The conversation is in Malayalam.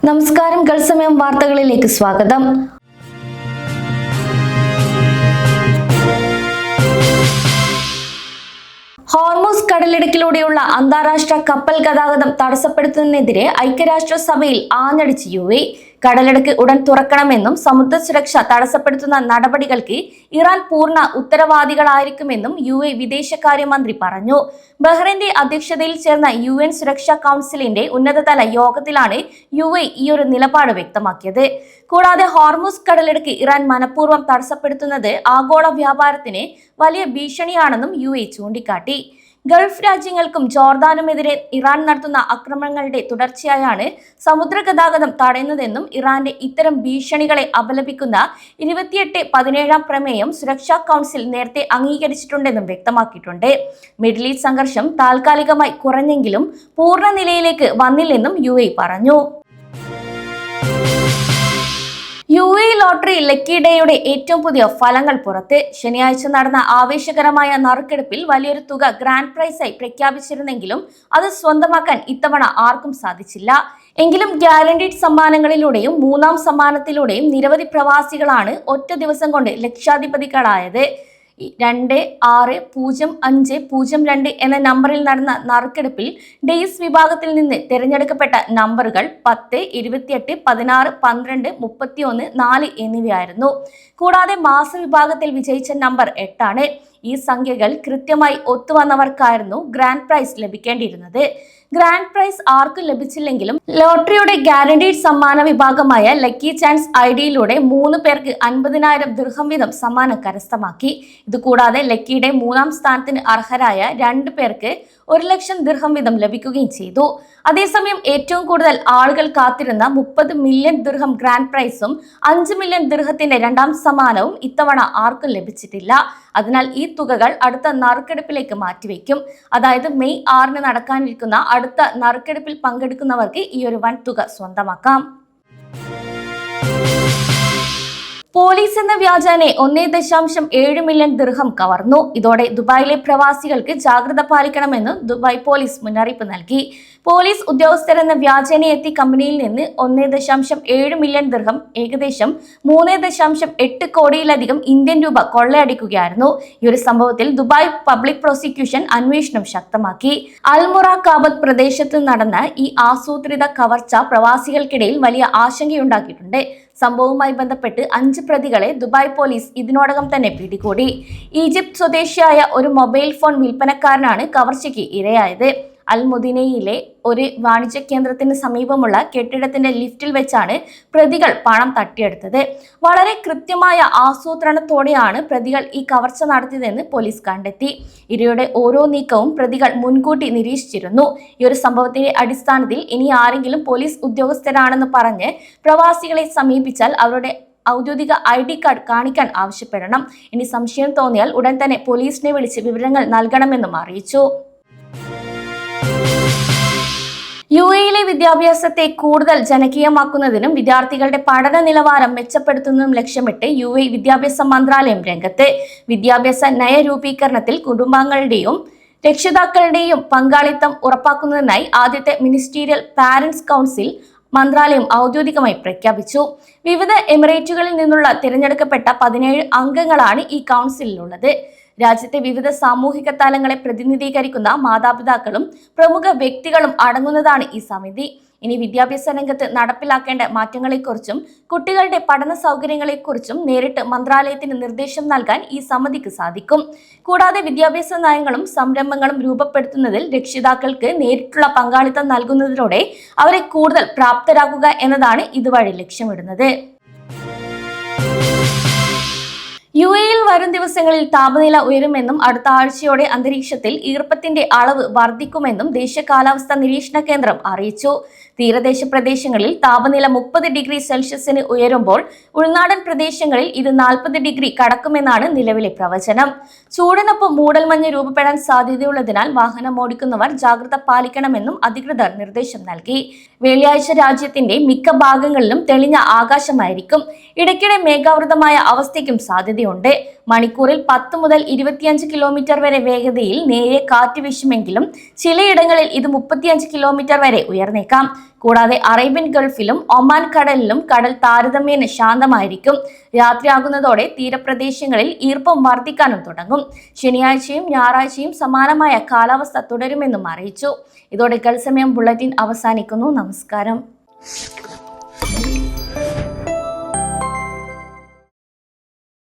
നമസ്കാരം. ഗൾസമയം വാർത്തകളിലേക്ക് സ്വാഗതം. ഹോർമൂസ് കടലിടുക്കിലൂടെയുള്ള അന്താരാഷ്ട്ര കപ്പൽ ഗതാഗതം തടസ്സപ്പെടുത്തുന്നതിനെതിരെ ഐക്യരാഷ്ട്രസഭയിൽ ആഞ്ഞടിച്ച് UAE. കടലിടുക്ക് ഉടൻ തുറക്കണമെന്നും സമുദ്ര സുരക്ഷ തടസ്സപ്പെടുത്തുന്ന നടപടികൾക്ക് ഇറാൻ പൂർണ്ണ ഉത്തരവാദികളായിരിക്കുമെന്നും UAE വിദേശകാര്യമന്ത്രി പറഞ്ഞു. ബഹ്റൈന്റെ അധ്യക്ഷതയിൽ ചേർന്ന UN സുരക്ഷാ കൗൺസിലിന്റെ ഉന്നതതല യോഗത്തിലാണ് UAE ഈയൊരു നിലപാട് വ്യക്തമാക്കിയത്. കൂടാതെ ഹോർമൂസ് കടലിടുക്ക് ഇറാൻ മനഃപൂർവ്വം തടസ്സപ്പെടുത്തുന്നത് ആഗോള വ്യാപാരത്തിന് വലിയ ഭീഷണിയാണെന്നും UAE ചൂണ്ടിക്കാട്ടി. ഗൾഫ് രാജ്യങ്ങൾക്കും ജോർദാനുമെതിരെ ഇറാൻ നടത്തുന്ന ആക്രമണങ്ങളുടെ തുടർച്ചയായാണ് സമുദ്ര ഗതാഗതം തടയുന്നതെന്നും ഇറാന്റെ ഇത്തരം ഭീഷണികളെ അപലപിക്കുന്ന 28/17 പ്രമേയം സുരക്ഷാ കൗൺസിൽ നേരത്തെ അംഗീകരിച്ചിട്ടുണ്ടെന്നും വ്യക്തമാക്കിയിട്ടുണ്ട്. മിഡിൽ ഈസ്റ്റ് സംഘർഷം താൽക്കാലികമായി കുറഞ്ഞെങ്കിലും പൂർണ്ണ നിലയിലേക്ക് വന്നില്ലെന്നും UAE പറഞ്ഞു. UAE ലോട്ടറി ലക്കി ഡേയുടെ ഏറ്റവും പുതിയ ഫലങ്ങൾ പുറത്ത്. ശനിയാഴ്ച നടന്ന ആവേശകരമായ നറുക്കെടുപ്പിൽ വലിയൊരു തുക ഗ്രാൻഡ് പ്രൈസായി പ്രഖ്യാപിച്ചിരുന്നെങ്കിലും അത് സ്വന്തമാക്കാൻ ഇത്തവണ ആർക്കും സാധിച്ചില്ല. എങ്കിലും ഗ്യാരണ്ടീഡ് സമ്മാനങ്ങളിലൂടെയും മൂന്നാം സമ്മാനത്തിലൂടെയും നിരവധി പ്രവാസികളാണ് ഒറ്റ ദിവസം കൊണ്ട് ലക്ഷാധിപതികളായത്. 260502 എന്ന നമ്പറിൽ നടന്ന നറുക്കെടുപ്പിൽ ഡേയ്സ് വിഭാഗത്തിൽ നിന്ന് തിരഞ്ഞെടുക്കപ്പെട്ട നമ്പറുകൾ 10, 28, 16, 12, 31, 4 എന്നിവയായിരുന്നു. കൂടാതെ മാസ വിഭാഗത്തിൽ വിജയിച്ച നമ്പർ 8 ആണ്. ഈ സംഖ്യകൾ കൃത്യമായി ഒത്തുവന്നവർക്കായിരുന്നു ഗ്രാൻഡ് പ്രൈസ് ലഭിക്കേണ്ടിയിരുന്നത്. ഗ്രാൻഡ് പ്രൈസ് ആർക്കും ലഭിച്ചില്ലെങ്കിലും ലോട്ടറിയുടെ ഗ്യാരണ്ടീഡ് സമ്മാന വിഭാഗമായ ലക്കി ചാൻസ് ഐഡിയിലൂടെ 3 പേർക്ക് 50,000 ദിർഹം വീതം സമ്മാനം കരസ്ഥമാക്കി. ഇതുകൂടാതെ ലക്കിയുടെ മൂന്നാം സ്ഥാനത്തിന് അർഹരായ 2 പേർക്ക് 1,00,000 ദിർഹം വീതം ലഭിക്കുകയും ചെയ്തു. അതേസമയം ഏറ്റവും കൂടുതൽ ആളുകൾ കാത്തിരുന്ന 30 മില്യൺ ദിർഹം ഗ്രാൻഡ് പ്രൈസും 5 മില്യൺ ദിർഹത്തിന്റെ രണ്ടാം സമ്മാനവും ഇത്തവണ ആർക്കും ലഭിച്ചിട്ടില്ല. അതിനാൽ ഈ തുകകൾ അടുത്ത നറുക്കെടുപ്പിലേക്ക് മാറ്റിവെക്കും. അതായത് മെയ് 6 നടക്കാനിരിക്കുന്ന അടുത്ത നറുക്കെടുപ്പിൽ പങ്കെടുക്കുന്നവർക്ക് ഈ ഒരു വൻ തുക സ്വന്തമാക്കാം. പോലീസ് എന്ന വ്യാജേന 1.7 മില്യൺ ദിർഹം കവർന്നു. ഇതോടെ ദുബായിലെ പ്രവാസികൾക്ക് ജാഗ്രത പാലിക്കണമെന്ന് ദുബായ് പോലീസ് മുന്നറിയിപ്പ് നൽകി. പോലീസ് ഉദ്യോഗസ്ഥരെന്ന വ്യാജേന എത്തി കമ്പനിയിൽ നിന്ന് 1.7 മില്യൺ ദിർഹം, ഏകദേശം 3.8 കോടിയിലധികം ഇന്ത്യൻ രൂപ കൊള്ളയടിക്കുകയായിരുന്നു. ഈ ഒരു സംഭവത്തിൽ ദുബായ് പബ്ലിക് പ്രോസിക്യൂഷൻ അന്വേഷണം ശക്തമാക്കി. അൽമുറാഖാബത്ത് പ്രദേശത്ത് നടന്ന ഈ ആസൂത്രിത കവർച്ച പ്രവാസികൾക്കിടയിൽ വലിയ ആശങ്കയുണ്ടാക്കിയിട്ടുണ്ട്. സംഭവവുമായി ബന്ധപ്പെട്ട് 5 പ്രതികളെ ദുബായ് പോലീസ് ഇതിനോടകം തന്നെ പിടികൂടി. ഈജിപ്ത് സ്വദേശിയായ ഒരു മൊബൈൽ ഫോൺ വിൽപ്പനക്കാരനാണ് കവർച്ചയ്ക്ക് ഇരയായത്. അൽ-മുദീനയിലെ ഒരു വാണിജ്യ കേന്ദ്രത്തിന് സമീപമുള്ള കെട്ടിടത്തിന്റെ ലിഫ്റ്റിൽ വെച്ചാണ് പ്രതികൾ പണം തട്ടിയെടുത്തത്. വളരെ കൃത്യമായ ആസൂത്രണത്തോടെയാണ് പ്രതികൾ ഈ കവർച്ച നടത്തിയതെന്ന് പോലീസ് കണ്ടെത്തി. ഇരയുടെ ഓരോ നീക്കവും പ്രതികൾ മുൻകൂട്ടി നിരീക്ഷിച്ചിരുന്നു. ഈ ഒരു സംഭവത്തിന്റെ അടിസ്ഥാനത്തിൽ ഇനി ആരെങ്കിലും പോലീസ് ഉദ്യോഗസ്ഥരാണെന്ന് പറഞ്ഞ് പ്രവാസികളെ സമീപിച്ചാൽ അവരുടെ ഔദ്യോഗിക ID കാർഡ് കാണിക്കാൻ ആവശ്യപ്പെടണം. ഇനി സംശയം തോന്നിയാൽ ഉടൻ തന്നെ പോലീസിനെ വിളിച്ച് വിവരങ്ങൾ നൽകണമെന്നും അറിയിച്ചു. UAEയിലെ വിദ്യാഭ്യാസത്തെ കൂടുതൽ ജനകീയമാക്കുന്നതിനും വിദ്യാർത്ഥികളുടെ പഠന നിലവാരം മെച്ചപ്പെടുത്തുന്നതിനും ലക്ഷ്യമിട്ട് UAE വിദ്യാഭ്യാസ മന്ത്രാലയം രംഗത്ത്. വിദ്യാഭ്യാസ നയരൂപീകരണത്തിൽ കുടുംബാംഗങ്ങളുടെയും രക്ഷിതാക്കളുടെയും പങ്കാളിത്തം ഉറപ്പാക്കുന്നതിനായി ആദ്യത്തെ മിനിസ്റ്റീരിയൽ പാരന്റ്സ് കൗൺസിൽ മന്ത്രാലയം ഔദ്യോഗികമായി പ്രഖ്യാപിച്ചു. വിവിധ എമിറേറ്റുകളിൽ നിന്നുള്ള തിരഞ്ഞെടുക്കപ്പെട്ട 17 അംഗങ്ങളാണ് ഈ കൗൺസിലിലുള്ളത്. രാജ്യത്തെ വിവിധ സാമൂഹിക തലങ്ങളെ പ്രതിനിധീകരിക്കുന്ന മാതാപിതാക്കളും പ്രമുഖ വ്യക്തികളും അടങ്ങുന്നതാണ് ഈ സമിതി. ഇനി വിദ്യാഭ്യാസ രംഗത്ത് നടപ്പിലാക്കേണ്ട മാറ്റങ്ങളെക്കുറിച്ചും കുട്ടികളുടെ പഠന സൗകര്യങ്ങളെക്കുറിച്ചും നേരിട്ട് മന്ത്രാലയത്തിന് നിർദ്ദേശം നൽകാൻ ഈ സമിതിക്ക് സാധിക്കും. കൂടാതെ വിദ്യാഭ്യാസ നയങ്ങളും സംരംഭങ്ങളും രൂപപ്പെടുത്തുന്നതിൽ രക്ഷിതാക്കൾക്ക് നേരിട്ടുള്ള പങ്കാളിത്തം നൽകുന്നതിലൂടെ അവരെ കൂടുതൽ പ്രാപ്തരാക്കുക എന്നതാണ് ഇതുവഴി ലക്ഷ്യമിടുന്നത്. UAEയിൽ വരും ദിവസങ്ങളിൽ താപനില ഉയരുമെന്നും അടുത്ത ആഴ്ചയോടെ അന്തരീക്ഷത്തിൽ ഈർപ്പത്തിന്റെ അളവ് വർദ്ധിക്കുമെന്നും ദേശീയ കാലാവസ്ഥാ നിരീക്ഷണ കേന്ദ്രം അറിയിച്ചു. തീരദേശ പ്രദേശങ്ങളിൽ താപനില 30 ഡിഗ്രി സെൽഷ്യസിന് ഉയരുമ്പോൾ ഉൾനാടൻ പ്രദേശങ്ങളിൽ ഇത് 40 ഡിഗ്രി കടക്കുമെന്നാണ് നിലവിലെ പ്രവചനം. ചൂടിനൊപ്പം മൂടൽമഞ്ഞ് രൂപപ്പെടാൻ സാധ്യതയുള്ളതിനാൽ വാഹനം ഓടിക്കുന്നവർ ജാഗ്രത പാലിക്കണമെന്നും അധികൃതർ നിർദ്ദേശം നൽകി. വെള്ളിയാഴ്ച രാജ്യത്തിന്റെ മിക്ക ഭാഗങ്ങളിലും തെളിഞ്ഞ ആകാശമായിരിക്കും. ഇടയ്ക്കിടെ മേഘാവൃതമായ അവസ്ഥയ്ക്കും സാധ്യതയുണ്ട്. മണിക്കൂറിൽ 10 മുതൽ 25 കിലോമീറ്റർ വരെ വേഗതയിൽ നേരിയ കാറ്റ് വീശുമെങ്കിലും ചിലയിടങ്ങളിൽ ഇത് 35 കിലോമീറ്റർ വരെ ഉയർന്നേക്കാം. കൂടാതെ അറേബ്യൻ ഗൾഫിലും ഒമാൻ കടലിലും കടൽ താരതമ്യേന ശാന്തമായിരിക്കും. രാത്രിയാകുന്നതോടെ തീരപ്രദേശങ്ങളിൽ ഈർപ്പം വർദ്ധിക്കാനും തുടങ്ങും. ശനിയാഴ്ചയും ഞായറാഴ്ചയും സമാനമായ കാലാവസ്ഥ തുടരുമെന്നും അറിയിച്ചു. ഇതോടെ ഗൾഫ് സമയം ബുള്ളറ്റിൻ അവസാനിക്കുന്നു. നമസ്കാരം.